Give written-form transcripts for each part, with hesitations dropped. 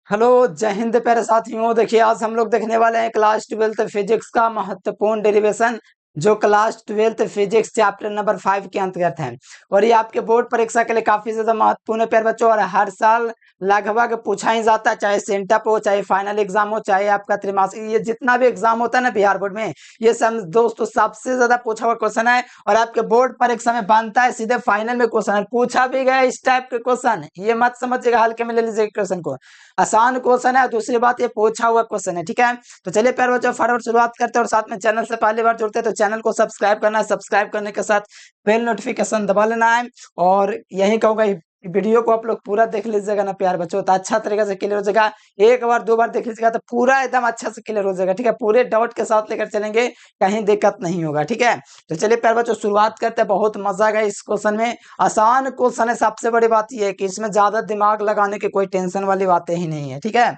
Hello, जय हिंद प्यारे साथियों। देखिए, आज हम लोग देखने वाले हैं क्लास 12th फिजिक्स का महत्वपूर्ण डेरिवेशन, जो class 12th physics chapter number 5 के अंतर्गत है। और ये आपके बोर्ड परीक्षा के लिए काफी ज्यादा महत्वपूर्ण है प्यारे बच्चों, और हर साल लगभग पूछा ही जाता है, चाहे सेंटअप हो, चाहे फाइनल एग्जाम हो, चाहे आपका त्रैमासिक, ये जितना भी एग्जाम होता है ना बिहार बोर्ड में, ये सब दोस्तों सबसे ज्यादा पूछा हुआ क्वेश्चन है। और आपके बोर्ड परीक्षा में बनता है, सीधे फाइनल में क्वेश्चन है, पूछा भी गया इस टाइप के क्वेश्चन। ये मत समझिएगा हल्के में ले लीजिएगा क्वेश्चन को, आसान क्वेश्चन है। दूसरी बात, ये पूछा हुआ क्वेश्चन है, ठीक है। तो चलिए प्यारे बच्चों, फटाफट शुरुआत करते हैं। और साथ में चैनल से पहली बार जुड़ते हैं तो चैनल को सब्सक्राइब करना है, सब्सक्राइब करने के साथ बेल नोटिफिकेशन दबा लेना है। और यही कहूंगा, वीडियो को आप लोग पूरा देख लीजिएगा ना प्यार बच्चों, तो अच्छा तरीके से क्लियर हो जाएगा। एक बार दो बार देख लीजिएगा तो पूरा एकदम अच्छा से क्लियर हो जाएगा, ठीक है। पूरे डाउट के साथ लेकर चलेंगे, कहीं दिक्कत नहीं होगा, ठीक है। तो चलिए प्यार बच्चों, शुरुआत करते हैं। बहुत मजा आएगा इस क्वेश्चन में, आसान क्वेश्चन है। सबसे बड़ी बात यह है कि इसमें ज्यादा दिमाग लगाने की कोई टेंशन वाली बातें ही नहीं है, ठीक है।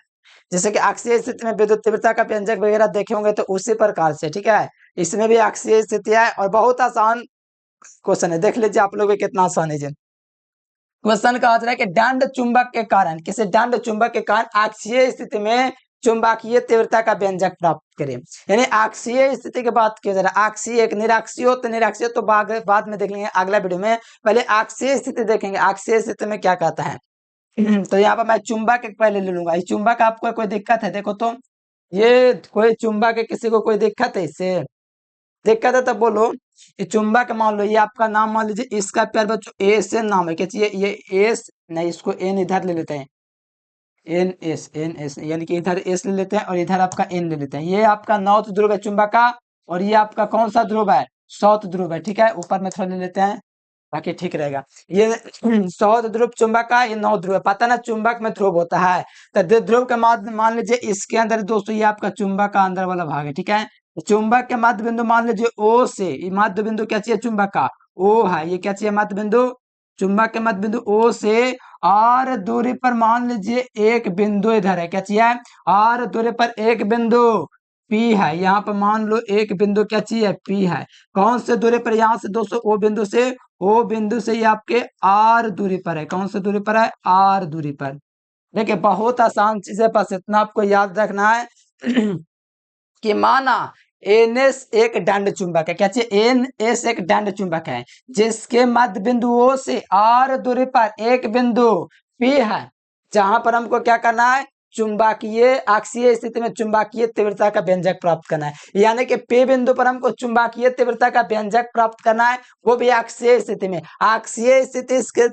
जैसे कि अक्षीय स्थिति में विद्युत तीव्रता का व्यंजक वगैरह देखे होंगे, तो उसी प्रकार से, ठीक है। इसमें भी अक्षीय स्थिति है और बहुत आसान क्वेश्चन है। देख लीजिए आप लोग भी कितना आसान है जी। क्वेश्चन का आंसर है कि दंड चुंबक के कारण, किसी दंड चुंबक के कारण अक्षीय स्थिति में चुंबकीय तीव्रता का व्यंजक प्राप्त करें। यानी अक्षीय स्थिति की बात की जा रहा है। अक्षीय एक निरक्षीय हो, तो निरक्षीय तो बाद में देख लेंगे अगला वीडियो में। पहले अक्षीय स्थिति देखेंगे, अक्षीय स्थिति में क्या कहता है। तो यहाँ पर मैं चुंबक एक पहले ले लूंगा। ये चुंबक, आपको कोई दिक्कत है? देखो तो, ये कोई चुंबक है, किसी को कोई दिक्कत है इससे? दिक्कत है तो बोलो। ये चुंबक मान लो, ये आपका नाम मान लीजिए, इसका प्यार बच्चों ए से नाम है, क्या चाहिए? ये एस नहीं, इसको एन इधर ले लेते हैं, एन एस यानी कि इधर एस ले लेते हैं और इधर आपका एन ले लेते हैं। ये आपका नॉर्थ ध्रुव है चुंबक का, और ये आपका कौन सा ध्रुव है? साउथ ध्रुव है, ठीक है। ऊपर में थोड़ा ले लेते हैं ताकि ठीक रहेगा। ये साउथ ध्रुव चुंबक का, ये नॉर्थ ध्रुव है। पता ना चुंबक में ध्रुव होता है, तो ध्रुव के मान लीजिए इसके अंदर दोस्तों, ये आपका चुंबक का अंदर वाला भाग है, ठीक है। चुंबक के मध्य बिंदु मान लीजिए ओ से, ये मध्य बिंदु क्या चाहिए? चुंबक का ओ है, ये क्या चाहिए? मध्य बिंदु। चुंबक के मध्य बिंदु ओ से आर दूरी पर मान लीजिए एक बिंदु इधर है, क्या चाहिए? आर दूरी पर एक बिंदु पी है। यहाँ पर मान लो एक बिंदु क्या चाहिए? पी है। कौन से दूरी पर? यहाँ से दोस्तों ओ बिंदु से ये आपके आर दूरी पर है। कौन से दूरी पर है? आर दूरी पर। देखिए, बहुत आसान चीज है, बस इतना आपको याद रखना है कि माना एन एस एक दंड चुंबक है, क्या चाहिए? एन एस एक दंड चुंबक है, जिसके मध्य बिंदुओं से आर दूरी पर एक बिंदु पी है, जहां पर हमको क्या करना है? चुंबकीय अक्षीय स्थिति में चुंबकीय तीव्रता का व्यंजक प्राप्त करना है। यानी कि पी बिंदु पर हमको चुंबकीय तीव्रता का व्यंजक प्राप्त करना है, वो भी अक्षीय स्थिति में। अक्षीय स्थिति इसके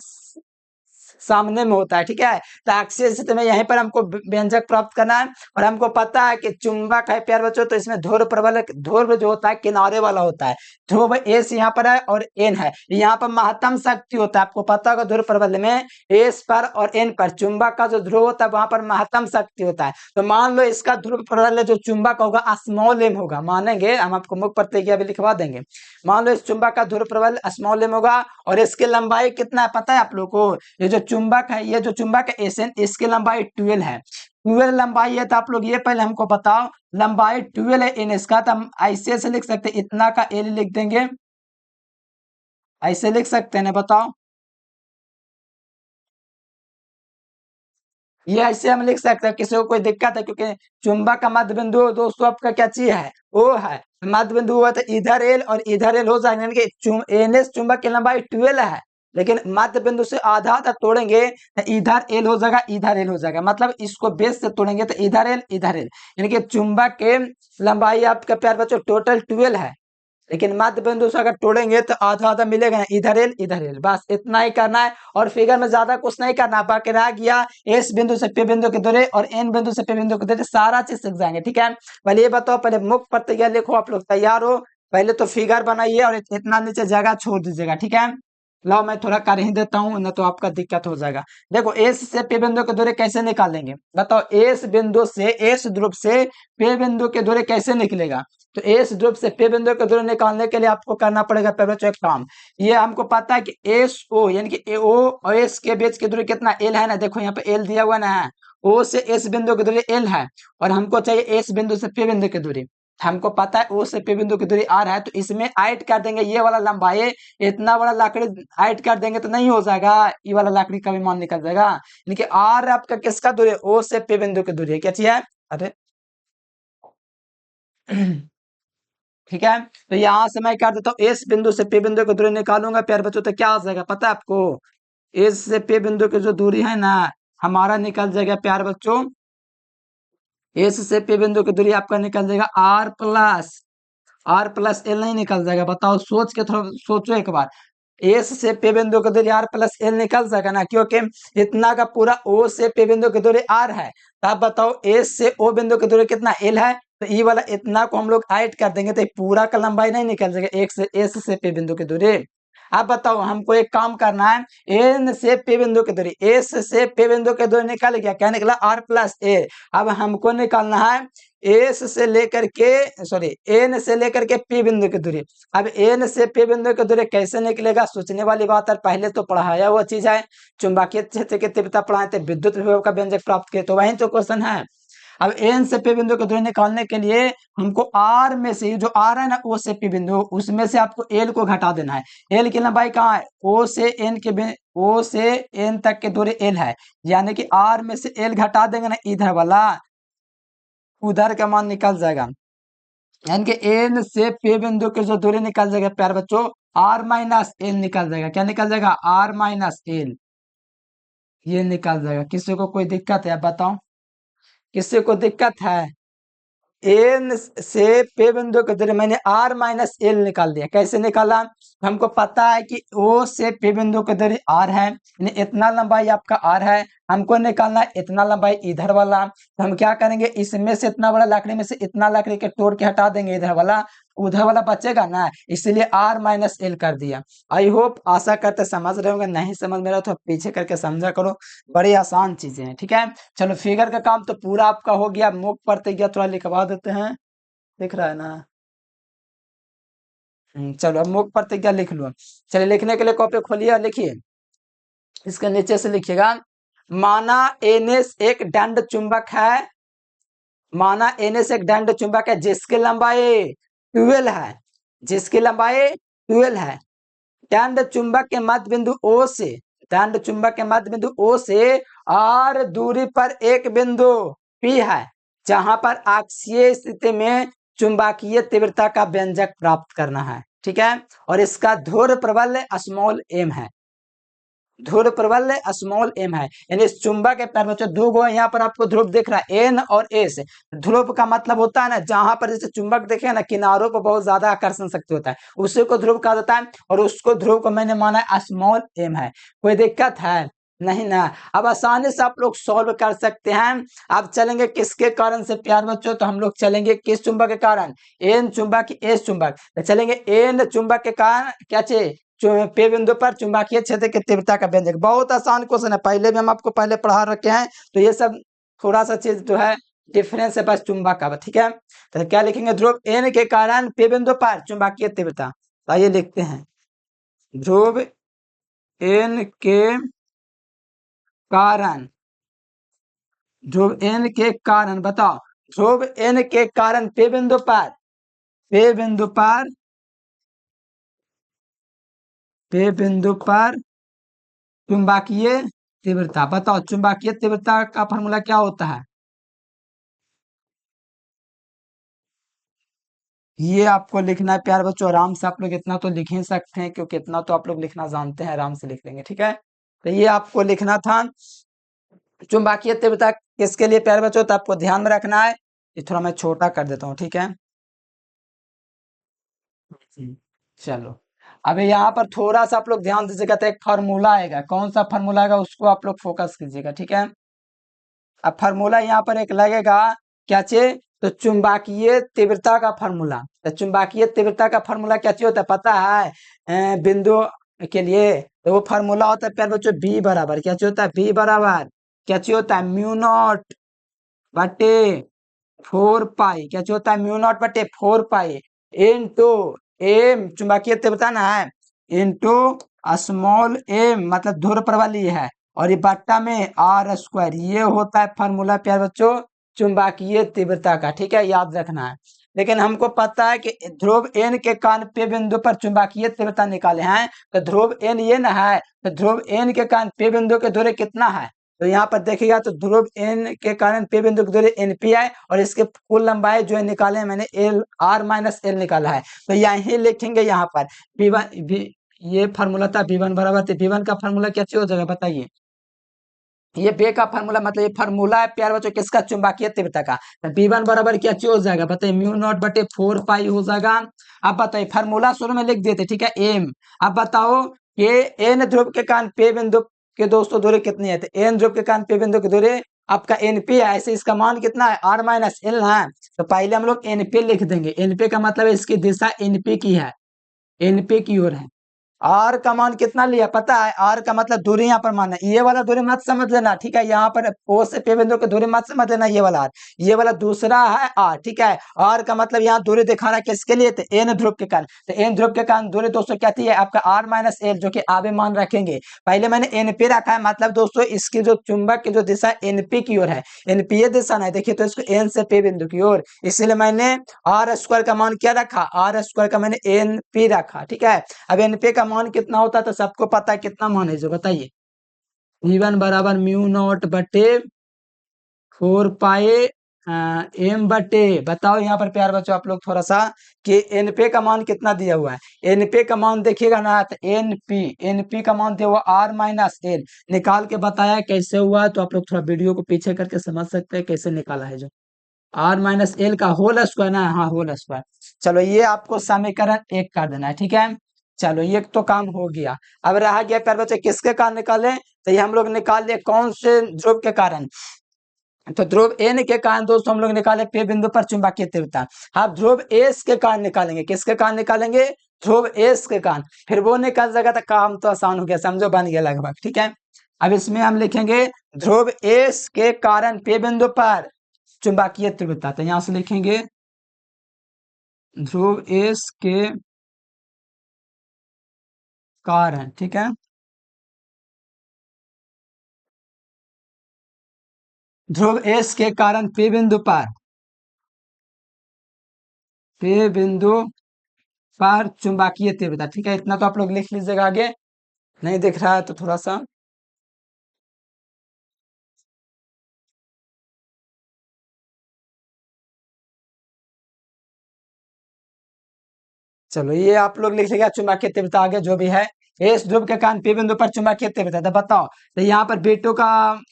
सामने में होता है, ठीक है। तो अक्षीय स्थिति में यहीं पर हमको व्यंजक प्राप्त करना है। और हमको पता है कि चुंबक है प्यार बच्चों, तो इसमें ध्रुव प्रबल, ध्रुव जो होता है किनारे वाला होता है। ध्रुव एस यहाँ पर है और एन है, यहाँ पर महत्तम शक्ति होता है। आपको पता होगा ध्रुव प्रबल में एस पर और एन पर चुंबक का जो ध्रुव होता है वहां पर महत्तम शक्ति होता है। तो मान लो इसका ध्रुव प्रबल जो चुंबक होगा स्मॉल एम होगा, मानेंगे हम, आपको मुख प्रतिज्ञा भी लिखवा देंगे। मान लो इस चुंबक का ध्रुव प्रबल स्मॉल एम होगा, और इसकी लंबाई कितना है पता है आप लोग को? ये जो चुंबक है, ये जो चुंबक है एस एन, इसकी लंबाई 12 है। 12 लंबाई है, तो आप लोग ये पहले हमको बताओ, लंबाई 12 है एन इसका, तो हम ऐसे से लिख सकते हैं, इतना का एल लिख देंगे, ऐसे लिख सकते हैं ना? बताओ, ये ऐसे हम लिख सकते हैं, किसी को कोई दिक्कत है? क्योंकि चुंबक का मध्य बिंदु दोस्तों आपका क्या चीज है? ओ है। मध्य बिंदु हुआ तो इधर एल और इधर एल हो जाएगा, यानी कि एन एस चुंबक की लंबाई 12 है, लेकिन मध्य बिंदु से आधा तक तोड़ेंगे तो इधर एल हो जाएगा, इधर एल हो जाएगा। मतलब इसको बेस से तोड़ेंगे तो इधर एल इधर एल, यानी कि चुंबक के लंबाई आपका प्यार बच्चों टोटल 12 है, लेकिन मध्य बिंदु से अगर तोड़ेंगे तो आधा आधा मिलेगा ना, इधर एल, बस इतना ही करना है। और फिगर में ज्यादा कुछ नहीं करना, बाकी रह गया एस बिंदु से पी बिंदु के दूरी और एन बिंदु से पी बिंदु के दूरी, सारा चीज सीख जाएंगे, ठीक है। पहले ये बताओ, पहले मुक्त प्रतिज्ञा लिखो, आप लोग तैयार हो? पहले तो फिगर बनाइए और इतना नीचे जगह छोड़ दीजिएगा, ठीक है। लाओ मैं थोड़ा कर ही देता हूँ, न तो आपका दिक्कत हो जाएगा। देखो, एस से पी बिंदु की दूरी कैसे निकालेंगे बताओ? एस बिंदु से, एस ध्रुव से पी बिंदु की दूरी कैसे निकलेगा? तो एस ध्रुव से पी बिंदु की दूरी निकालने के लिए आपको करना पड़ेगा पहले तो एक काम। ये हमको पता है कि एस ओ यानी कि ए ओ और एस के बीच की दूरी कितना? एल है ना, देखो यहाँ पे एल दिया हुआ ना है। ओ से एस बिंदु की दूरी एल है, और हमको चाहिए एस बिंदु से पी बिंदु की दूरी। हमको पता है ओ से पी बिंदु की दूरी r है, तो इसमें ऐड कर देंगे ये वाला लंबाई, इतना बड़ा लकड़ी ऐड कर देंगे तो नहीं हो जाएगा, ये वाला लकड़ी का भी मान निकल जाएगा। यानी कि r आपका किसका दूरी है, ओ से पी बिंदु की दूरी है, क्या चीज है, अरे ठीक है। तो यहां से मैं कर देता हूँ इस बिंदु से पी बिंदु की दूरी निकालूंगा प्यारे बच्चों, तो क्या आ जाएगा पता है आपको, इस से पी बिंदु की जो दूरी है ना हमारा निकल जाएगा प्यारे बच्चों, इस से पी बिंदु की दूरी आपका निकल जाएगा r प्लस एल नहीं निकल जाएगा, बताओ सोच के थोड़ा सोचो एक बार, एस से पी बिंदु की दूरी r+l निकल जाएगा ना, क्योंकि इतना का पूरा ओ से पी बिंदु की दूरी r है, तो आप बताओ एस से ओ बिंदु की दूरी कितना l है, तो ये वाला इतना को हम लोग ऐड कर देंगे तो ये पूरा का लंबाई नहीं निकल जाएगा, एक से एस से पी बिंदु की दूरी। अब बताओ हमको एक काम करना है, एन से पी बिंदु की दूरी, एस से पी बिंदु की दूरी निकल गया, क्या निकला r+a। अब हमको निकालना है एस से लेकर के सॉरी एन से लेकर के पी बिंदु की दूरी। अब एन से पी बिंदु की दूरी कैसे निकलेगा, सोचने वाली बात है, पहले तो पढ़ाया हुआ चीज है, चुंबकीय क्षेत्र की तीव्रता पढ़ाए थे, विद्युत विभव का व्यंजक प्राप्त किए, तो वही तो क्वेश्चन है। अब एन से पी बिंदु की दूरी निकालने के लिए हमको आर में से जो आर है ना ओ से पी बिंदु, उसमें से आपको एल को घटा देना है। एल की लंबाई कहाँ है, ओ से एन तक की दूरी एल है, यानी कि आर में से एल घटा देंगे ना इधर वाला, उधर का मान निकल जाएगा, यानी कि एन से पी बिंदु की जो दूरी निकल जाएगा प्यारे बच्चों r-l निकल जाएगा, क्या निकल जाएगा r-l, ये निकल जाएगा। किसी को कोई दिक्कत है आप बताओ, किसी को दिक्कत है, एन से पे बिंदु के दूरी मैंने r-l निकाल दिया, कैसे निकाला, हमको पता है कि ओ से पे बिंदु के दूरी r है, यानी इतना लंबाई आपका r है, हमको निकालना है इतना लंबाई इधर वाला, तो हम क्या करेंगे इसमें से इतना बड़ा लकड़ी में से इतना लकड़ी के तोड़ के हटा देंगे, इधर वाला उधर वाला बचेगा ना, इसलिए r-l कर दिया। आई होप आशा करते समझ रहे होंगे, नहीं समझ में रहा तो पीछे करके समझा करो, बड़ी आसान चीजें हैं, ठीक है। चलो फिगर का काम तो पूरा आपका हो गया, मुख प्रतिज्ञा थोड़ा लिखवा देते हैं, दिख रहा है ना, चलो अब मुख प्रतिज्ञा लिख लो। चलिए लिखने के लिए कॉपी खोलिए और लिखिए, इसके नीचे से लिखिएगा, माना एनएस एक दंड चुंबक है, माना एनएस एक दंड चुंबक है जिसकी लंबाई 12 है, जिसकी लंबाई 12 है, दंड चुंबक के मध्य बिंदु O से, दंड चुंबक के मध्य बिंदु O से r दूरी पर एक बिंदु P है, जहां पर अक्षीय स्थिति में चुंबकीय तीव्रता का व्यंजक प्राप्त करना है, ठीक है। और इसका ध्रुव प्रबल स्मॉल m है, ध्रुव प्रबल स्मॉल m है, यानी इस चुंबक के पैर बच्चों दो गो यहाँ पर आपको ध्रुव दिख रहा है N और S। ध्रुव का मतलब होता है ना जहां पर जैसे चुंबक देखे ना किनारों पर बहुत ज्यादा आकर्षण शक्ति होता है, उसी को ध्रुव कहा जाता है, और उसको ध्रुव को मैंने माना स्मॉल m है। कोई दिक्कत है नहीं ना, अब आसानी से आप लोग सॉल्व कर सकते हैं। अब चलेंगे किसके कारण से प्यार बच्चों, तो हम लोग चलेंगे किस चुंबक के कारण, एन चुंबक की एस चुंबक, तो चलेंगे एन चुंबक के कारण क्या चाहिए, पे बिंदु पर चुंबकीय क्षेत्र की तीव्रता का व्यंजक। बहुत आसान क्वेश्चन है, पहले भी हम आपको पहले पढ़ा रखे हैं, तो ये सब थोड़ा सा चीज जो है डिफरेंस है बस चुंबक का, ठीक है। तो क्या लिखेंगे, ध्रुव एन के कारण पे बिंदु पर चुंबकीय तीव्रता, तो आइए लिखते हैं, ध्रुव एन के कारण, ध्रुव एन के कारण, बताओ ध्रुव एन के कारण पे बिंदु पर, पे बिंदु पर, पे बिंदु पर चुंबकीय तीव्रता, बताओ चुंबकीय तीव्रता का फॉर्मूला क्या होता है, ये आपको लिखना है प्यार बच्चों, आराम से आप लोग इतना तो लिख ही सकते हैं, क्योंकि इतना तो आप लोग लिखना जानते हैं, आराम से लिख लेंगे, ठीक है। तो ये आपको लिखना था, चुंबकीय तीव्रता किसके लिए प्यार बच्चों, तो आपको ध्यान में रखना है, ये थोड़ा मैं छोटा कर देता हूँ, ठीक है। चलो अभी यहाँ पर थोड़ा सा आप लोग ध्यान दीजिएगा, तो एक फार्मूला आएगा, कौन सा फार्मूला आएगा उसको आप लोग फोकस कीजिएगा, ठीक है। अब फार्मूला यहाँ पर एक लगेगा, क्या चाहिए, तो चुंबकीय तीव्रता का फार्मूला, तो चुंबकीय तीव्रता का फार्मूला क्या चाहिए होता है पता है, बिंदु के लिए, तो वो फार्मूला होता है प्यार बच्चों बी बराबर, क्या चाहिए होता है, बी बराबर क्या चाहिए होता है, म्यू नॉट बटे 4 पाई, क्या चाहिए होता है, म्यू नॉट बटे 4 पाई इंटू एम, चुंबकीय तीव्रता ना है, इंटू स्मॉल एम मतलब ध्रुव प्रबल ये है, और ये बट्टा में r², ये होता है फार्मूला प्यार बच्चों चुंबकीय तीव्रता का, ठीक है, याद रखना है। लेकिन हमको पता है कि ध्रुव एन के कारण पे बिंदु पर चुंबकीय तीव्रता निकाले हैं, तो ध्रुव एन ये ना है, तो ध्रुव एन के कारण पे बिंदु के दूरी कितना है, तो यहाँ पर देखिएगा तो ध्रुव एन के कारण पे बिंदु की दूरी एनपी है, और इसके कुल लंबाई जो है निकाले हैं मैंने एल आर माइनस एल निकाला है, तो यही लिखेंगे यहाँ पर V1 ये फार्मूला था V1 बराबर, तो V1 का फार्मूला क्या हो जाएगा बताइए, ये बे का फार्मूला मतलब ये फार्मूला है प्यार बच्चों किसका, चुंबकीय तीव्रता का, तो V1 बराबर क्या हो जाएगा बताइए, म्यू नॉट बटे 4 पाई हो जाएगा। अब बताइए फार्मूला शुरू में लिख देते, ठीक है, एम। अब बताओ कि एन ध्रुव के कारण पे बिंदु के दोस्तों दूरी कितनी है, तो एन ध्रुव के कारण पे बिंदु की दूरी आपका एनपी है, ऐसे इसका मान कितना है, आर माइनस एल है, तो पहले हम लोग एनपी लिख देंगे, एनपी का मतलब इसकी दिशा एनपी की है, एनपी की ओर है। आर का मान कितना लिया पता है, आर का मतलब दूरी यहाँ पर मानना, ये वाला दूरी मत समझ लेना, ठीक है, यहाँ पर ओ से पे बिंदु की दूरी मत समझ लेना, ये वाला आर, ये वाला दूसरा है आर, ठीक है, आर का मतलब यहाँ दूरी दिखा रहा है किसके लिए, तो एन ध्रुव के कारण, तो एन ध्रुव के कारण दूरी दोस्तों क्या थी आपका आर माइनस एल, जो कि आगे मान रखेंगे, पहले मैंने एनपी रखा है, मतलब दोस्तों इसकी जो चुंबक की जो दिशा एनपी की ओर है, एनपीए दिशा नहीं, देखिए तो इसको एन से पे बिंदु की ओर, इसलिए मैंने आर स्क्वायर का मान क्या रखा, आर स्क्वायर का मैंने एन पी रखा, ठीक है। अब एनपी का मान कितना होता है तो सबको पता है कितना मान है जो बताइए, V1 बराबर म्यू नॉट बटे 4 पाए एम बटे, बताओ यहाँ पर प्यार बच्चों आप लोग थोड़ा सा कि एनपी का मान कितना दिया हुआ है, एनपी का मान देखिएगा ना, तो एनपी का मान दिया हुआ आर माइनस एल, निकाल के बताया कैसे हुआ, तो आप लोग थोड़ा वीडियो को पीछे करके समझ सकते हैं कैसे निकाला है, जो आर माइनस एल का होल स्क्वायर ना, हाँ होल स्क्वायर। चलो ये आपको समीकरण एक कर देना है, ठीक है, चलो ये तो काम हो गया। अब रहा गया प्यार बच्चे किसके कारण निकालें, तो ये हम लोग निकाल लिए कौन से ध्रुव के कारण, तो ध्रुव एन के कारण दोस्तों हम लोग निकाले पे बिंदु पर चुंबकीय तीव्रता। अब ध्रुव एस के कारण निकालेंगे, किसके कारण निकालेंगे, ध्रुव एस के कारण, फिर वो निकल जाएगा तो काम तो आसान हो गया, समझो बन गया लगभग, ठीक है। अब इसमें हम लिखेंगे ध्रुव एस के कारण पे बिंदु पर चुंबकीय तीव्रता, तो यहां से लिखेंगे ध्रुव एस के कारण, ठीक है, ध्रुव एस के कारण पे बिंदु पर चुंबकीय तीव्रता, ठीक है, इतना तो आप लोग लिख लीजिएगा, आगे नहीं दिख रहा है तो थोड़ा सा, चलो ये आप लोग लिख लिया चुंबकीय तीव्रता, आगे जो भी है एस ध्रुव के कारण पी बिंदु पर चुंबकीय तीव्रता, तो बताओ, तो यहाँ पर B2 का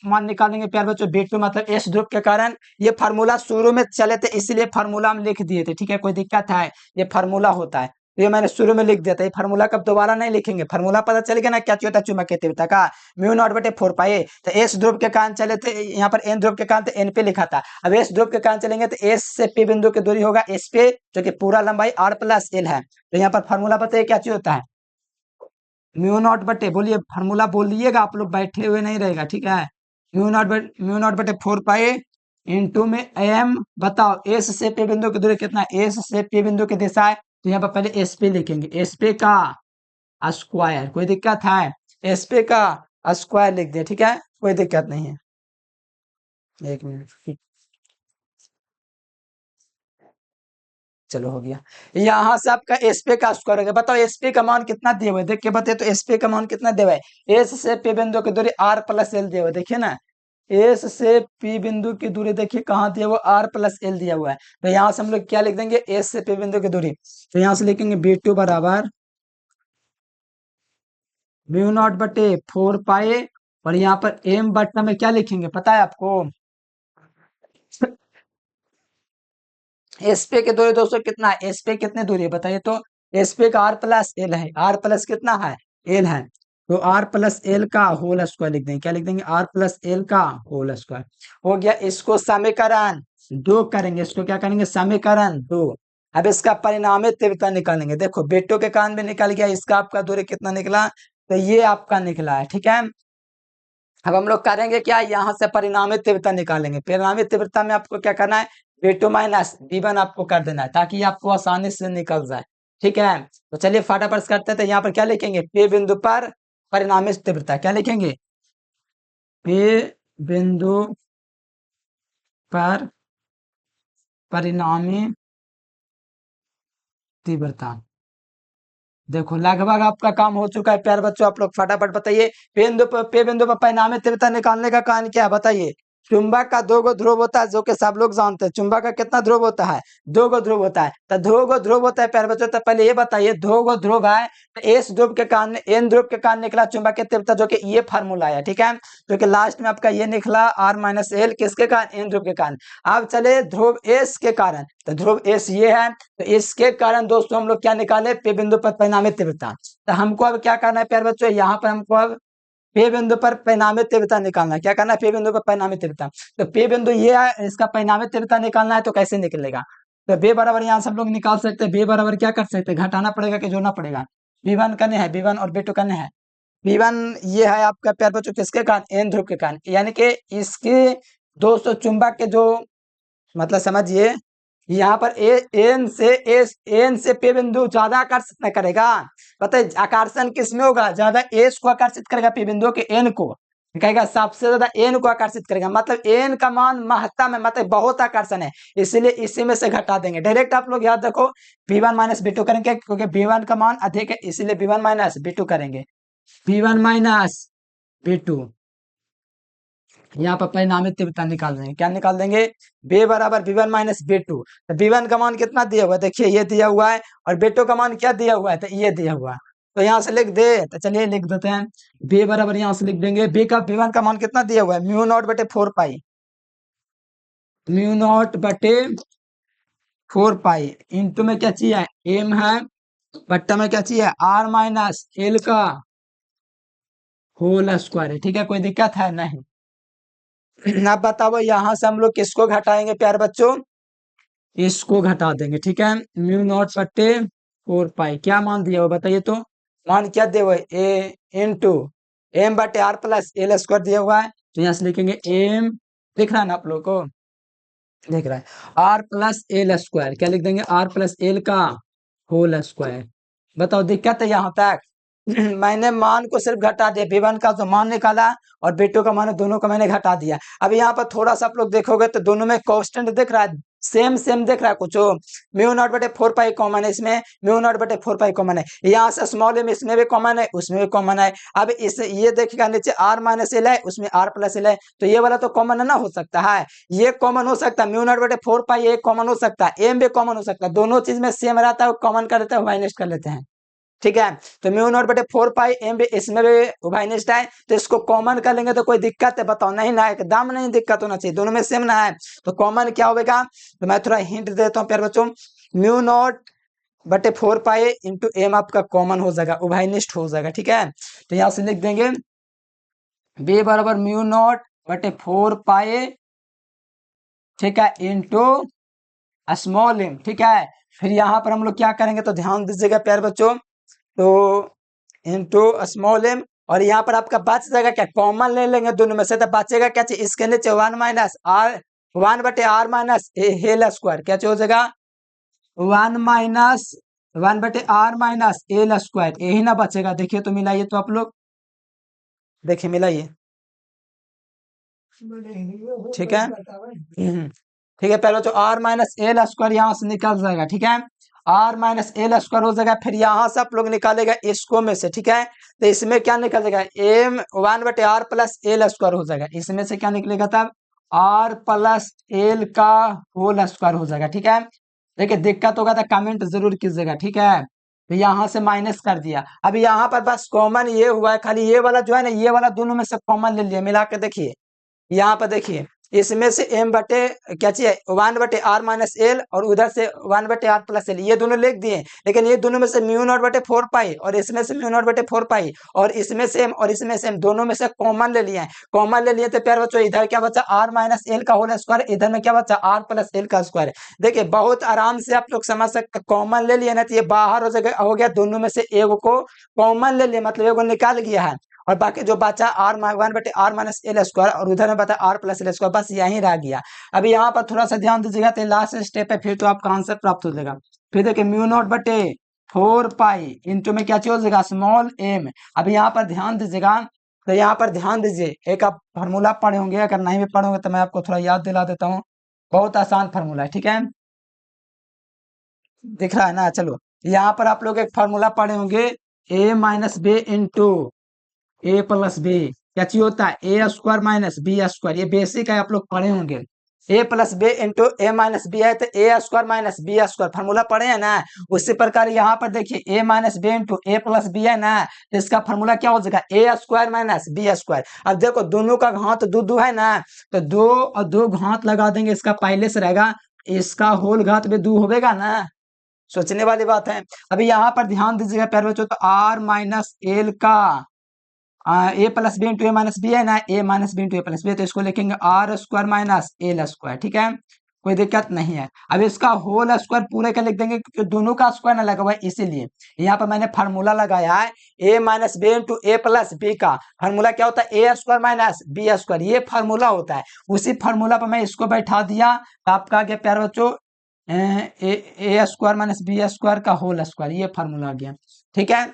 मान निकालेंगे प्यार बच्चों, B2 मतलब एस ध्रुव के कारण, ये फार्मूला शुरू में चले थे इसलिए फार्मूला हम लिख दिए थे, ठीक है, कोई दिक्कत है, ये फार्मूला होता है, तो ये मैंने शुरू में लिख दिया था, ये फार्मूला कब दोबारा नहीं लिखेंगे, फार्मूला पता चल गया ना क्या होता है चुंबकीय तीव्रता का, म्यू नॉट बटे 4 पाए, तो एस ध्रुव के कारण चले थे, यहाँ पर एन ध्रुव के कारण तो एन पे लिखा था, अब एस ध्रुव के कारण चलेंगे तो एस से पी बिंदु की दूरी होगा एस पे, जो कि पूरा लंबाई आर प्लस एल है, तो यहाँ पर फार्मूला बताइए क्या चीज होता है, म्यू नॉट बटे, बोलिए फार्मूला बोलिएगा, आप लोग बैठे हुए नहीं रहेगा, ठीक है, म्यू नॉट बटे 4 पाए इंटू में एम, बताओ एस से पे बिंदु की दूरी कितना है, एस से पे बिंदु की दिशा है, तो यहाँ पर पहले एस पे लिखेंगे, एस पे का स्क्वायर, कोई दिक्कत है, एस पे का स्क्वायर लिख दिया, ठीक है, कोई दिक्कत नहीं है, एक मिनट, चलो हो गया, यहाँ से आपका एसपी का स्क्वायर हो गया, बताओ एसपी का मान कितना दिया हुआ है, देख के बताइए, तो एसपी का मान कितना दिया हुआ है, एस से पी बिंदु की दूरी आर प्लस एल दिया हुआ है, देखिए ना, एस से पी बिंदु की दूरी देखिए कहाँ दिया हुआ, आर प्लस एल दिया हुआ है, तो यहाँ से हम लोग क्या लिख देंगे, एस से पी बिंदु की दूरी, तो यहाँ से लिखेंगे B2 बराबर म्यू नॉट बटे 4 पाए, और यहाँ पर एम बटा में क्या लिखेंगे पता है आपको, एस पे की दूरी दोस्तों कितना है, एस पे कितनी दूरी है बताइए, तो एस पे का आर प्लस एल है, आर प्लस कितना है, एल है, तो आर प्लस एल का होल स्क्वायर लिख देंगे, क्या लिख देंगे, आर प्लस एल का होल स्क्वायर हो गया, इसको समीकरण 2 करेंगे, इसको क्या करेंगे, समीकरण 2। अब इसका परिणामी तीव्रता निकालेंगे, देखो बेटो के कान में निकल गया, इसका आपका दूरी कितना निकला, तो ये आपका निकला है, ठीक है। अब हम लोग करेंगे क्या, यहाँ से परिणामी तीव्रता निकालेंगे, परिणामी तीव्रता में आपको क्या करना है, V2 माइनस V1 आपको कर देना है, ताकि आपको आसानी से निकल जाए, ठीक है, तो चलिए फटाफट करते हैं, तो यहाँ पर क्या लिखेंगे, P बिंदु पर परिणामी तीव्रता, क्या लिखेंगे, P बिंदु पर परिणामी तीव्रता। देखो लगभग आपका काम हो चुका है प्यारे बच्चों, आप लोग फटाफट बताइए। पे बिंदु पर परिणामी तीव्रता निकालने का कारण क्या है बताइए। चुंबक का दो गो ध्रुव होता है, जो कि सब लोग जानते हैं। चुंबक का कितना ध्रुव होता है, दो गो ध्रुव होता है। तो दो गो ध्रुव होता है प्यारे बच्चों, तो पहले ये बताइए दो गो ध्रुव है तो एस ध्रुव के कारण एन ध्रुव के कारण निकला चुंबक की तीव्रता, जो कि ये फार्मूला है, ठीक है। जो कि लास्ट में आपका ये निकला आर माइनस एल, किसके कारण, एन ध्रुव के कारण। अब चले ध्रुव एस के कारण, तो ध्रुव एस ये है, तो इसके कारण दोस्तों हम लोग क्या निकाले, पे बिंदु पर परिणामी तीव्रता। तो हमको अब क्या करना है प्यारे बच्चों, यहाँ पर हमको अब पे बिंदु पर परिणामी तीव्रता निकालना है। क्या करना है, पे बिंदु पर परिणामी तीव्रता। तो पे बिंदु ये है, इसका परिणामी तीव्रता निकालना है, तो कैसे निकलेगा। तो बे बराबर यहाँ से हम लोग निकाल सकते हैं। बे बराबर क्या कर सकते हैं, घटाना पड़ेगा कि जोड़ना पड़ेगा। बी1 करने हैं, बी1 और बी2 करने हैं। बी1 ये है आपका प्यारे बच्चों किसके कारण, एन ध्रुव के कारण, यानी कि इसके दोस्तों चुंबक के जो मतलब समझिए, यहाँ पर एन से पे बिंदु ज्यादा आकर्षित न करेगा। पता है आकर्षण किसमें होगा, ज्यादा एस को आकर्षित करेगा, पे बिंदु के एन को कहेगा सबसे ज्यादा एन को आकर्षित करेगा, मतलब एन का मान महत्तम है, मतलब बहुत आकर्षण है, इसलिए इसी में से घटा देंगे डायरेक्ट। आप लोग याद रखो बी1 माइनस बी2 करेंगे, क्योंकि बी1 का मान अधिक है, इसलिए बी1 माइनस बी2 करेंगे। बी1 माइनस बी2, यहाँ पर परिणामी तीव्रता निकाल देंगे। क्या निकाल देंगे, बे बराबर बी1 माइनस बी2। तो बी1 का मान कितना दिया हुआ है, देखिए ये दिया हुआ है, और बी2 का मान क्या दिया हुआ है, तो ये दिया हुआ है। तो यहाँ से लिख दे, तो चलिए लिख देते हैं। बी बराबर यहाँ से लिख देंगे, बी1 का मान कितना दिया हुआ है, म्यू नॉट बटे 4 पाई, म्यू नॉट बटे 4 पाई इंटू में क्या चाहिए, एम है, बट्टा में क्या चाहिए, आर माइनस एल का होल स्क्वायर है, ठीक है। कोई दिक्कत है नहीं। अब बताओ यहाँ से हम लोग किसको घटाएंगे प्यारे बच्चों, इसको घटा देंगे, ठीक है। म्यू नॉट बटे 4 पाई, क्या मान दिया हुआ बताइए तो, मान क्या दिया हुआ है, ए इंटू एम बटे आर प्लस एल स्क्वायर दिया हुआ है। तो यहाँ से लिखेंगे एम, दिख रहा है ना आप लोग को, दिख रहा है, आर प्लस एल स्क्वायर, क्या लिख देंगे, आर प्लस एल का होल स्क्वायर। बताओ दिक्कत है यहाँ तक। मैंने मान को सिर्फ घटा दिया, बी1 का जो मान निकाला और बी2 का मान, दोनों का मैंने घटा दिया। अब यहाँ पर थोड़ा सा आप लोग देखोगे तो दोनों में कांस्टेंट दिख रहा है, सेम सेम दिख रहा है कुछ। म्यू नॉट बटे 4 पाई कॉमन है इसमें, म्यू नॉट बटे 4 पाई कॉमन है, यहाँ से स्मॉल एम इसमें भी कॉमन है, उसमें भी कॉमन है। अब इस ये देखिएगा नीचे आर माइनस एल है, उसमें आर प्लस एल है, तो ये वाला तो कॉमन है ना, हो सकता है ये कॉमन हो सकता है, म्यू नॉट बटे 4 पाई ये कॉमन हो सकता है, एम भी कॉमन हो सकता है, दोनों चीज में सेम रहता है, कॉमन कर लेते हैं, माइनस कर लेते हैं, ठीक है। तो म्यू नॉट बटे 4 पाई एम भी इसमें भी उभयनिष्ठ है, तो इसको कॉमन कर लेंगे तो कोई दिक्कत है बताओ, नहीं ना, एकदम नहीं दिक्कत होना चाहिए, दोनों में सेम ना है। तो कॉमन क्या होगा, तो मैं थोड़ा हिंट देता हूँ प्यारे बच्चों, म्यू नॉट बटे 4 पाई इंटू एम आपका कॉमन हो जाएगा, उभयनिष्ठ हो जाएगा, ठीक है। तो यहाँ से लिख देंगे बी बराबर म्यू नॉट बटे 4 पाई, ठीक है, इंटू स्मॉल एम, ठीक है। फिर यहाँ पर हम लोग क्या करेंगे, तो ध्यान दीजिएगा प्यारे बच्चों, तो इंटू स्मॉल एम, और यहाँ पर आपका बच जाएगा क्या, कॉमन ले लेंगे दोनों में से, तो बचेगा क्या चीज, इसके नीचे 1 माइनस आर, 1 बटे आर माइनस एल स्क्वायर, क्या हो जाएगा, 1 बटे आर माइनस एल स्क्वायर, यही ना बचेगा। देखिए तो मिलाइए तो आप लोग, देखिए मिलाइए, ठीक है। ठीक है, पहले तो आर माइनस एल स्क्वायर यहाँ से निकल जाएगा, ठीक है, आर माइनस एल स्क्वायर हो जाएगा। फिर यहाँ से आप लोग निकालेगा इसको में से, ठीक है। तो इसमें क्या निकल जाएगा, एम 1 बटे आर प्लस एल स्क्वायर हो जाएगा, इसमें से क्या निकलेगा तब, आर प्लस एल का होल स्क्वायर हो जाएगा, ठीक है। देखिए दिक्कत होगा तो कमेंट जरूर कीजिएगा, ठीक है। तो यहाँ से माइनस कर दिया, अब यहाँ पर बस कॉमन ये हुआ है, खाली ये वाला जो है ना, ये वाला दोनों में से कॉमन ले लिया, मिला के देखिए, यहाँ पर देखिए इसमें से एम बटे क्या चाहिए, 1 बटे आर माइनस एल, और उधर से 1 बटे आर प्लस एल, ये दोनों लिख दिए। लेकिन ये दोनों में से म्यू नॉट बटे 4 पाई, और इसमें से म्यू नॉट बटे 4 पाई, और इसमें से और इसमें से दोनों में से कॉमन ले लिए, कॉमन ले लिए तो प्यार बच्चों इधर क्या बचा, आर माइनस एल का होल स्क्वायर, इधर में क्या बचा, आर प्लस एल का स्क्वायर। देखिए बहुत आराम से आप लोग समझ सकते, कॉमन ले लिए ना, तो ये बाहर हो गया, दोनों में से एक को कॉमन ले लिया, मतलब एगो निकाल गया है, और बाकी जो बचा आर 1 बटे आर माइनस एल स्क्वायर, और उधर में बता आर प्लस एल स्क्वायर, बस यहीं रह गया। अभी यहाँ पर थोड़ा सा ध्यान दीजिएगा, तो लास्ट स्टेप है, फिर तो आपका आंसर प्राप्त हो जाएगा। फिर देखिए म्यू नॉट बटे 4 पाई इंटू में क्या चीज हो जाएगा, स्मॉल एम। अभी यहाँ पर ध्यान दीजिएगा, तो यहाँ पर ध्यान दीजिए, एक आप फार्मूला पढ़े होंगे, अगर नहीं भी पढ़े होंगे तो मैं आपको थोड़ा याद दिला देता हूँ, बहुत आसान फार्मूला है, ठीक है, दिख रहा है ना, चलो यहाँ पर आप लोग एक फॉर्मूला पढ़े होंगे, A minus B into A plus B, क्या चीज होता है, A square minus B square, ये बेसिक है, आप लोग पढ़े होंगे। A plus B into A minus B है तो A square minus B square, formula पढ़े हैं ना। उसी प्रकार यहाँ पर देखिए A minus B into A plus B है ना, तो इसका फॉर्मूला क्या हो जाएगा, A square minus B square. अब देखो दोनों का घात दो दो है ना, तो दो और दो घात लगा देंगे, इसका पहले से रहेगा, इसका होल घात भी दो होगा ना, सोचने वाली बात है। अभी यहाँ पर ध्यान दीजिएगा प्यारे बच्चों, तो आर माइनस एल का A plus B into A minus B है ना, A minus B into A plus B, तो इसको लिखेंगे R square minus L square, ठीक है, कोई दिक्कत नहीं है। अब इसका होल स्क्वायर पूरे का लिख देंगे क्योंकि दोनों का स्क्वायर ना लगा हुआ है, इसीलिए यहाँ पर मैंने फार्मूला लगाया है ए minus B into A plus B का फार्मूला क्या होता है, A square minus B square, ये फार्मूला होता है। उसी फार्मूला पर मैं इसको बैठा दिया, तो आपका आ गया प्यारे बच्चों ए स्क्वायर माइनस बी स्क्वायर का होल स्क्वायर, ये फार्मूला आ गया, ठीक है।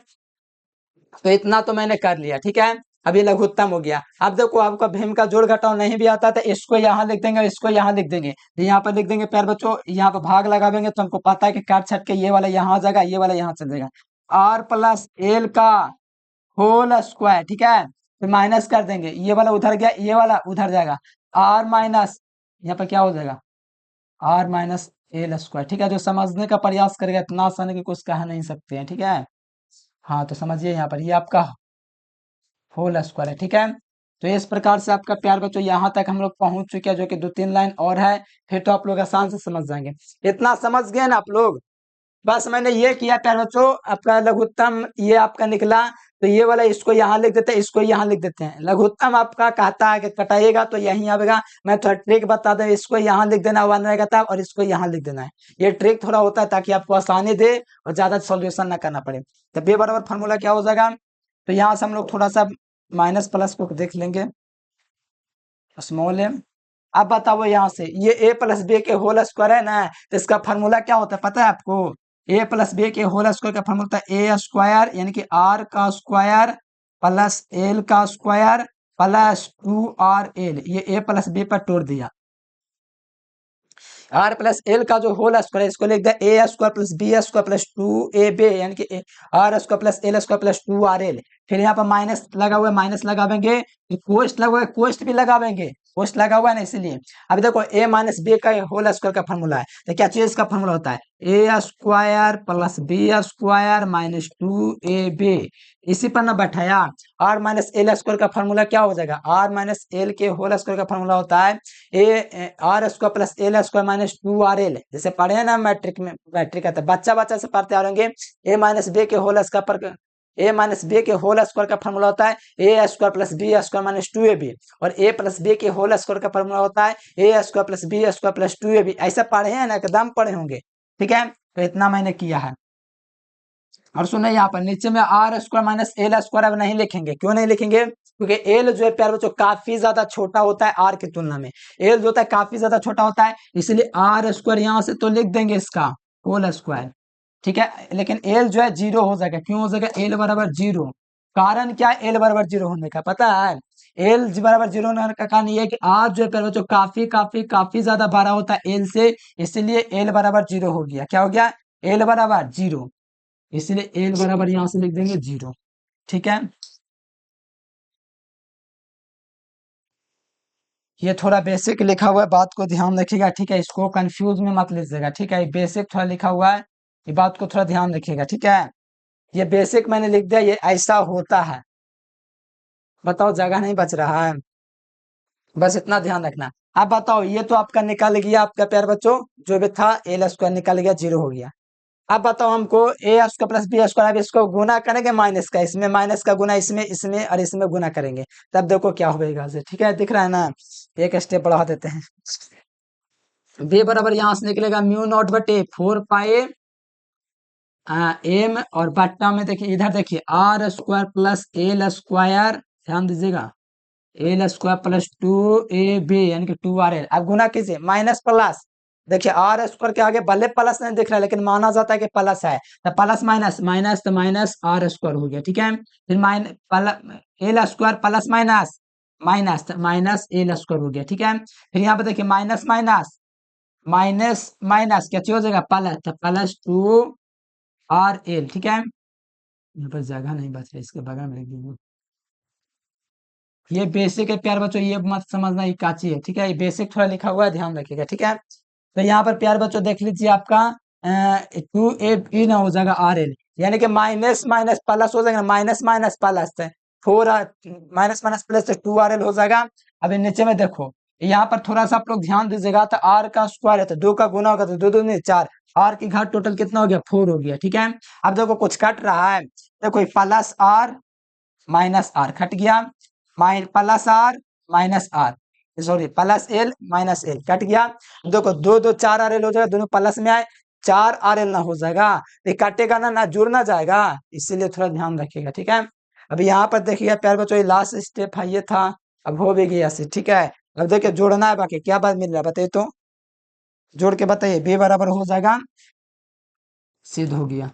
तो इतना तो मैंने कर लिया, ठीक है। अब ये लघुत्तम हो गया। अब देखो आपका भीम का जोड़ घटाव नहीं भी आता तो इसको यहाँ लिख देंगे, इसको यहाँ लिख देंगे, तो यहाँ पर लिख देंगे प्यारे बच्चों, यहाँ पर भाग लगावेंगे तो हमको पता है कि काट छट के ये वाला यहाँ आ जाएगा, ये वाला यहाँ चल जाएगा, आर प्लस एल का होल स्क्वायर, ठीक है। फिर माइनस कर देंगे, ये वाला उधर गया, ये वाला उधर जाएगा, आर माइनस, यहाँ पर क्या हो जाएगा, आर माइनस एल स्क्वायर, ठीक है। जो समझने का प्रयास करेगा, इतना आसान है कि कुछ कह नहीं सकते हैं, ठीक है। हाँ तो समझिए यहाँ पर ये आपका होल स्क्वायर है, ठीक है। तो इस प्रकार से आपका प्यार बच्चों यहाँ तक हम लोग पहुंच चुके हैं, जो कि 2-3 लाइन और है, फिर तो आप लोग आसान से समझ जाएंगे। इतना समझ गए ना आप लोग, बस मैंने ये किया प्यार बच्चों, आपका लघुत्तम ये आपका निकला, तो ये वाला इसको यहाँ लिख देते हैं, इसको यहाँ लिख देते हैं। लघुत्तम आपका कहता है कि कटाइएगा तो यहीं आएगा, मैं थोड़ा ट्रिक बता दूं, इसको यहाँ लिख देना वन रहेगा था, और इसको यहाँ लिख देना है। ये ट्रिक थोड़ा होता है ताकि आपको आसानी दे और ज्यादा सॉल्यूशन ना करना पड़े। तो बे बराबर फॉर्मूला क्या हो जाएगा, तो यहाँ से हम लोग थोड़ा सा माइनस प्लस को देख लेंगे, स्मॉल एम। अब बताओ यहाँ से ये ए प्लस बी के होल स्क्वायर है ना, तो इसका फार्मूला क्या होता है पता है आपको, ए प्लस बी के होल स्क्वायर का फार्मूला होता है ए स्क्वायर यानी कि आर का स्क्वायर प्लस एल का स्क्वायर प्लस 2 RL, ये ए प्लस बी पर तोड़ दिया, आर प्लस एल का जो होल स्क्वायर है इसको लिख दिया A square plus B square plus 2ab यानी कि R square plus L square plus 2RL। फिर यहाँ पर माइनस लगा हुआ है, माइनस लगावेंगे, कोष्ट लगा हुआ है, कोष्ट भी लगावेंगे, कोष्ट लगा हुआ है ना इसीलिए। अभी देखो ए माइनस बी का होल स्क्वायर का फॉर्मूला है, तो क्या चीज का फॉर्मूला होता है, A square plus B square minus 2ab, इसी पर ना बैठाया। आर माइनस एल स्क्वायर का फॉर्मूला क्या हो जाएगा, आर माइनस एल के होल स्क्वायर का फॉर्मूला होता है a R square plus L square minus 2RL, जैसे पढ़े हैं ना मैट्रिक में, मैट्रिक आता है बच्चा बच्चा से पढ़ते आ रहेंगे। ए माइनस बी के होल स्क्वायर पर ए माइनस बी के होल स्क्वायर का फॉर्मूला होता है A square plus B square minus 2ab, और ए प्लस बी के होल स्क्वायर का फॉर्मूला होता है A square plus B square plus 2ab। ऐसा पढ़े हैं ना, एकदम पढ़े होंगे, ठीक है। तो इतना मैंने किया है। और सुने यहाँ पर नीचे में R square minus L square अब नहीं लिखेंगे, क्यों नहीं लिखेंगे, क्योंकि एल जो है प्यार बच्चों काफी ज्यादा छोटा होता है आर की तुलना में, एल जो होता है काफी ज्यादा छोटा होता है, इसलिए आर स्क्वायर यहाँ से तो लिख देंगे इसका होल स्क्वायर, ठीक है। लेकिन एल जो है 0 हो जाएगा, क्यों हो जाएगा, एल बराबर 0, कारण क्या है एल बराबर 0 होने का पता है, एल बराबर 0 होने का कारण ये है कि आर जो है प्यार बच्चों काफी काफी काफी ज्यादा बड़ा होता है एल से, इसलिए एल बराबर 0 हो गया, क्या हो गया, एल बराबर 0, इसलिए एल बराबर यहां से लिख देंगे 0, ठीक है। ये थोड़ा बेसिक लिखा हुआ है, बात को ध्यान रखिएगा, ठीक है, इसको कंफ्यूज में मत लीजिएगा, ठीक है, बेसिक थोड़ा लिखा हुआ है, ये बात को थोड़ा ध्यान रखिएगा, ठीक है। ये बेसिक मैंने लिख दिया, ये ऐसा होता है, बताओ जगह नहीं बच रहा है, बस इतना ध्यान रखना। अब बताओ ये तो आपका निकल गया आपका प्यार बच्चों, जो भी था एल स्क्वायर निकल गया, 0 हो गया। अब बताओ हमको ए स्क्वायर प्लस बी स्क्वायर, अब इसको गुना करेंगे माइनस का इसमें, माइनस का गुना इसमें, इसमें और इसमें गुना करेंगे, तब देखो क्या होगा, ठीक है, दिख रहा है ना, एक स्टेप बढ़ा देते हैं। बी बराबर यहां से निकलेगा म्यू नॉट बटे 4 पाई एम, और बट्टा में देखिए इधर देखिए R square plus L square, ध्यान दीजिएगा, एल स्क्वायर प्लस 2ab यानी कि 2RL। अब गुना कीजिए माइनस प्लस, देखिए आर स्क्वायर के आगे भले प्लस नहीं दिख रहा है लेकिन माना जाता है कि प्लस है, तो प्लस माइनस, माइनस तो माइनस आर स्क्वायर हो गया, ठीक है। फिर L square plus minus, minus तो माइनस एल स्क्वायर हो गया, ठीक है। फिर यहाँ पे देखिए माइनस माइनस, माइनस माइनस क्या चीज हो जाएगा, प्लस, तो प्लस 2 आर एल, ठीक है। यहाँ पर जगह नहीं बच रही, इसके बगल में लिख दीजिए। ये बेसिक है प्यार बच्चों, ये मत समझना ये काची है, ठीक है। ये बेसिक थोड़ा लिखा हुआ है, ध्यान रखिएगा, ठीक है। तो यहाँ पर प्यार बच्चों देख लीजिए, आपका 2 ए ना हो जाएगा आर एल, यानी कि माइनस माइनस प्लस हो जाएगा, माइनस माइनस प्लस है, 4 minus minus plus 2 R L हो जाएगा। अभी नीचे में देखो, यहाँ पर थोड़ा सा आप लोग ध्यान दीजिएगा, तो आर का स्क्वायर है तो 2 का गुना होगा तो 2 2 4, आर की घात टोटल कितना हो गया, 4 हो गया, ठीक है। अब देखो कुछ कट रहा है, देखो plus R minus R cut गया, plus R minus R, sorry plus L minus L cut गया। देखो 2 2 4 आर एल हो जाएगा, दोनों प्लस में आए, 4 आर एल ना हो जाएगा, ये कटेगा ना, ना जुड़ना जाएगा, इसीलिए थोड़ा ध्यान रखिएगा, ठीक है। अभी यहाँ पर देखिए प्यार बच्चों, ये लास्ट स्टेप है, ये था, अब हो भी गया से, ठीक है। अब देखिए जोड़ना है, बाकी क्या बात मिल रहा है बताइए तो, जोड़ के बताइए। बी बराबर हो जाएगा, सिद्ध हो गया,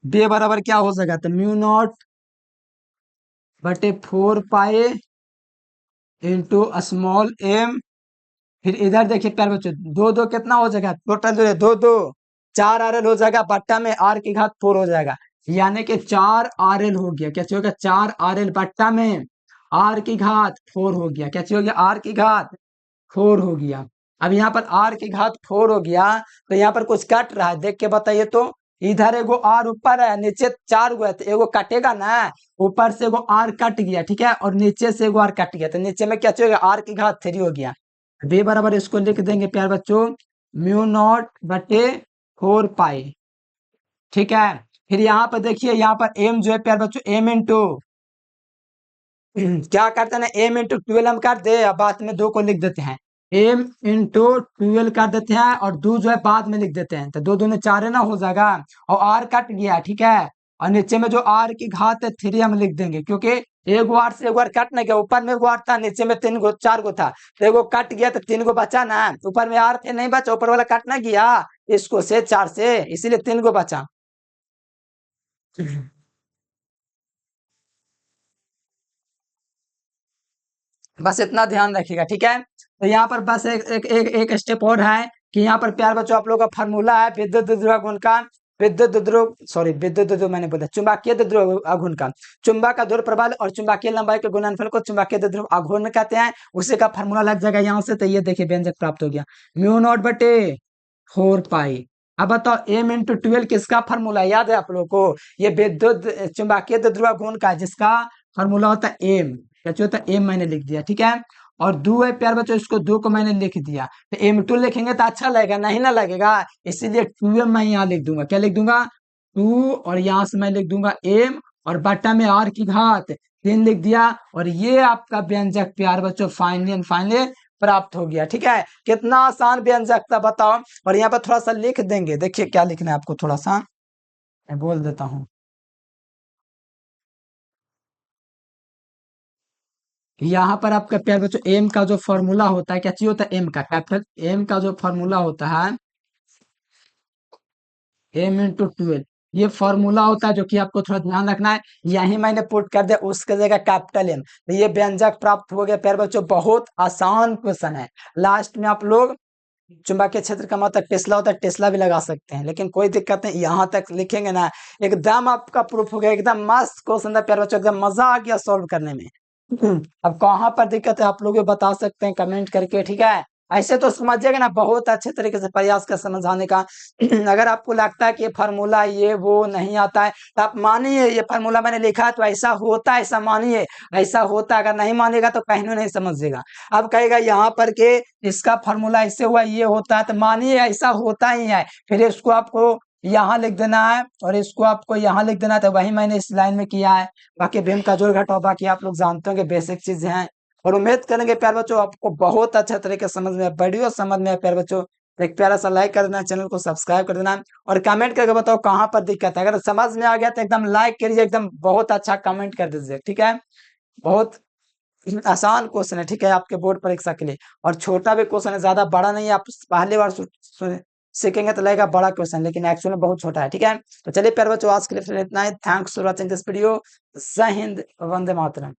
बी बराबर क्या हो जाएगा, तो म्यू नॉट बटे 4 पाई इंटू स्मॉल एम। फिर इधर देखिए प्यार बच्चों, दो दो कितना हो जाएगा, टोटल जो है 2 2, 4 आर एल हो जाएगा, बट्टा में आर की घात 4 हो जाएगा, यानी कि 4 आर एल हो गया, कैसे होगा, 4 आर एल बट्टा में आर की घात 4 हो गया, कैसे हो गया, आर की घात 4 हो गया। अब यहाँ पर आर की घात 4 हो गया, तो यहाँ पर कुछ कट रहा है, देख के बताइए तो। इधर एगो आर ऊपर है, नीचे 4 गो है, तो एगो कटेगा ना, ऊपर से एगो आर कट गया, ठीक है, और नीचे से एगो आर कट गया, तो नीचे में क्या चाहिए, आर की घात 3 हो गया। बे बराबर इसको लिख देंगे प्यार बच्चों, म्यू नॉट बटे 4 पाई, ठीक है। फिर यहाँ पर देखिए, यहाँ पर एम जो है प्यार बच्चों, एम इंटू क्या करते हैं ना, एम इंटू 12 हम कर दे, अब बाद में 2 को लिख देते हैं, एम इंटू 12 कर देते हैं, और 2 जो है बाद में लिख देते हैं, तो 2 दूनी 4 है ना हो जाएगा, और आर कट गया, ठीक है। और नीचे में जो आर की घात है 3 हम लिख देंगे, क्योंकि एक बार से एक बार कट नहीं गया, ऊपर में 1 आर था, नीचे में 3 गो 4 गो था, तो एगो कट गया तो 3 गो बचा ना, ऊपर में आर थे नहीं बचा, ऊपर वाला कट ना गया, इसको से 4 से, इसीलिए 3 गो बचा। बस इतना ध्यान रखिएगा, ठीक है। तो यहाँ पर बस एक स्टेप और है, कि यहाँ पर प्यार बच्चों आप लोगों का फार्मूला है विद्युत द्विध्रुव गुण का, विद्युत द्विध्रुव मैंने बोला, चुंबकीय द्विध्रुव आघूर्ण का, चुंबक का ध्रुव प्रबल और चुंबकीय लंबाई के गुणनफल को चुंबकीय द्विध्रुव आघूर्ण कहते हैं, उसी का फार्मूला लग जाएगा यहाँ से, तो ये देखिए व्यंजक प्राप्त हो गया, म्यू नॉट बटे 4 पाई। अब बताओ एम इंटू 12 किसका फार्मूला याद है आप लोगों को, ये विद्युत चुंबकीय द्विध्रुव गुण का, जिसका फार्मूला होता है एम, क्या होता है एम, मैंने लिख दिया, ठीक है। और 2 है प्यार बच्चों, इसको 2 को मैंने लिख दिया, तो M2 लिखेंगे तो अच्छा लगेगा, नहीं ना लगेगा, इसीलिए 2M मैं यहाँ लिख दूंगा, क्या लिख दूंगा, 2, और यहाँ से मैं लिख दूंगा एम, और बट्टा में आर की घात 3 लिख दिया, और ये आपका व्यंजक प्यार बच्चों फाइनल फाइनल प्राप्त हो गया, ठीक है। कितना आसान व्यंजक था बताओ। और यहाँ पर थोड़ा सा लिख देंगे, देखिए क्या लिखना है आपको, थोड़ा सा मैं बोल देता हूँ। यहाँ पर आपका प्यार बच्चों एम का जो फॉर्मूला होता है, क्या चीज होता है, एम का कैपिटल एम का जो फॉर्मूला होता है, एम इंटू 12, ये फॉर्मूला होता है, जो कि आपको थोड़ा ध्यान रखना है, यही मैंने पुट कर दिया, उसके जगह कैपिटल एम, तो ये व्यंजक प्राप्त हो गया प्यार बच्चों, बहुत आसान क्वेश्चन है। लास्ट में आप लोग चुंबकीय क्षेत्र का मतलब टेस्ला होता है, टेस्ला भी लगा सकते हैं, लेकिन कोई दिक्कत नहीं, यहाँ तक लिखेंगे ना, एकदम आपका प्रूफ हो गया, एकदम मस्त क्वेश्चन था प्यार बच्चों, एकदम मजा आ गया सॉल्व करने में। अब कहाँ पर दिक्कत है आप लोग ये बता सकते हैं कमेंट करके, ठीक है। ऐसे तो समझिएगा ना, बहुत अच्छे तरीके से प्रयास कर समझाने का। अगर आपको लगता है कि ये फार्मूला ये वो नहीं आता है, तो आप मानिए ये फार्मूला मैंने लिखा है तो ऐसा होता है, ऐसा मानिए, ऐसा होता है, अगर नहीं मानेगा तो कहीं नहीं समझिएगा। अब कहेगा यहाँ पर के इसका फार्मूला ऐसे हुआ, ये होता है, तो मानिए ऐसा होता ही है, फिर इसको आपको यहाँ लिख देना है, और इसको आपको यहाँ लिख देना है, तो वही मैंने इस लाइन में किया है। बाकी भीम का जोड़ घटाओ बाकी आप लोग जानते होंगे, बेसिक चीजें हैं। और उम्मीद करेंगे प्यार बच्चों आपको बहुत अच्छा तरीके से समझ में, वीडियो समझ में आया प्यार बच्चों, एक प्यारा सा लाइक कर देना, चैनल को सब्सक्राइब कर देना, और कमेंट करके बताओ कहाँ पर दिक्कत है, अगर समझ में आ गया तो एकदम लाइक करिए, एकदम बहुत अच्छा कमेंट कर दीजिए, ठीक है। बहुत आसान क्वेश्चन है, ठीक है, आपके बोर्ड परीक्षा के लिए, और छोटा भी क्वेश्चन है, ज्यादा बड़ा नहीं है, आप पहली बार सीखेंगे तो लगेगा बड़ा क्वेश्चन, लेकिन एक्चुअली बहुत छोटा है, ठीक है। तो चलिए प्यार बच्चों आज के लिए इतना ही, thanks for watching this video, जय हिंद, वंदे मातरम।